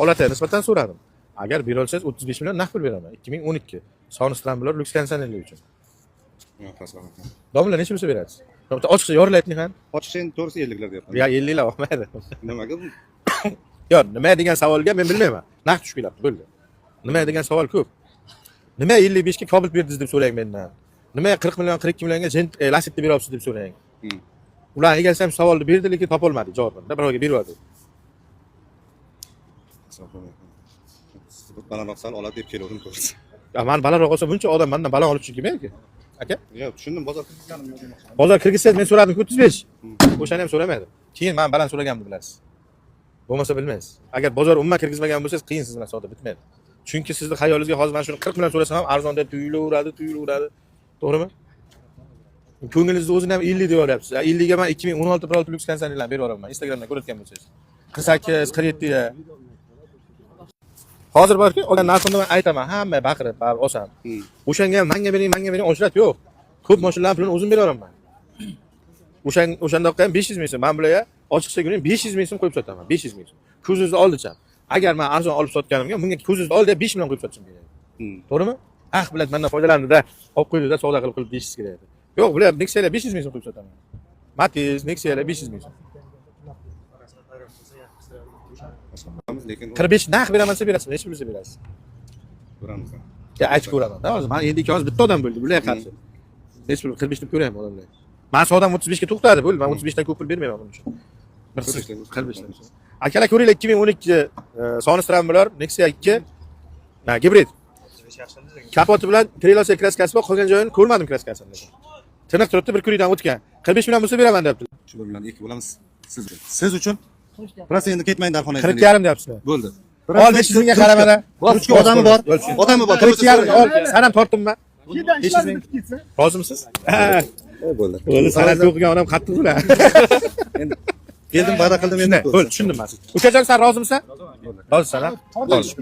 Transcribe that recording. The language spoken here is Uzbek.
holatiga nisbatan so'radim. Agar bera olsangiz 35 million naqd pul beraman. 2012. Sog'liq Strambular lyuks konsernerlik uchun. Domla necha bo'lsa berasiz? Bitta ochiqcha yorilaytning ham. Ochiqcha endi to'g'risi 50 lar deyapman. Ya 50 lar olmaydi. Nimaga? Yo'q, nima degan savolga men bilmayman. Naqd tushib keladi, bo'ldi. Nima degan savol ko'p. Nima 55 ga Cobalt berdingiz deb so'rang mendan. Nima 40 million, 42 millionga Lacetti beryapsiz deb so'rang. Ular egasi ham savolni berdi, lekin topa olmadi javobini. Birovga beryapti. Balandroq sal oladi deb keldim to'g'risi. Ya men balandroq olsam buncha odam mendan baland olib chiqmaydi-ku. Aka? Yo'q, tushundim, bozor kirgizganim. Bozor kirgizsangiz men so'radim 35. O'shani ham so'ramadim. Keyin men baland so'raganimni bilasiz. Bo'lmasa bilmaysiz. Agar bozor umuman kirgizmagan bo'lsangiz, qiyin siz bilan savdo bitmaydi. Chunki sizning xayolingizga hozir men shuni 40 million so'rasam ham arzon deb tuyulaveradi. To'g'rimi? Ko'nglingizni o'zini ham 50 deb olyapsiz. 50 ga men 2016 Pro Lux konsertlarni berib yuboraman. Instagramdan ko'rayotgan bo'lsangiz. 48, 47 ga. Hozir borki, olgan narximni men aytaman, hamma baqirib, baribir olsam. O'shanga ham menga bering, oshrat yo'q. Ko'p mashinalarning pulini o'zim beraveraman. O'shandoqqa ham 500 ming so'm. Men bularga ochiqcha guning 500 ming so'm qo'yib sotaman, 500 ming so'm. Ko'zingizni oldicha. Agar men arzon olib sotganimga, bunga ko'zingizni oldi 5 million qo'yib sotishim kerak. To'g'rimi? Bilan mendan foydalandi-da, olib qo'ydi-da, savdo qilib deysiz kerak edi. Yo'q, bular Nexia'lar 500 ming so'm qo'yib sotaman. Matiz, Nexia'lar 500 ming so'm. 45 naq beraman desa berasiz, necha pulsa berasiz? Ko'ramiz. Ya aytib ko'raman. Hozir men endi ikki hozir bitta odam bo'ldi, bularga qarshi. Necha pul 45 deb ko'rayman odamlar. Men sodam 35 ga to'xtadi, bo'ldi. Men 35 dan ko'p pul bermayman buning uchun. 45 dan. Akalar ko'ringlar 2012 Sony Strambular Nexia 2 gibrid. Kapoti bilan Trilosa kraskasi bor, qolgan joyini ko'rmadim kraskasini. Tiniq turibdi, bir ko'rikdan o'tgan. 45 million bo'lsa beraman debdi. Shu bilan 2 bo'lamiz siz uchun. Biroz endi ketmang darxonaga. 40,5 deyapsizlar. Bo'ldi. Ol 500 mingga qaramada. Ruchka odami bor. Odami bor. 40,5 ol. Sen ham tortdimmi? 500 ming. Rozimisiz? Bo'ldi. Bo'ldi. San'atga o'qigan odam qattiq-ku. Endi keldim, va'da qildim endi. Bo'ldi, tushundim men. Ukajon, sen rozimisan? Rozisan, ha? Rozi.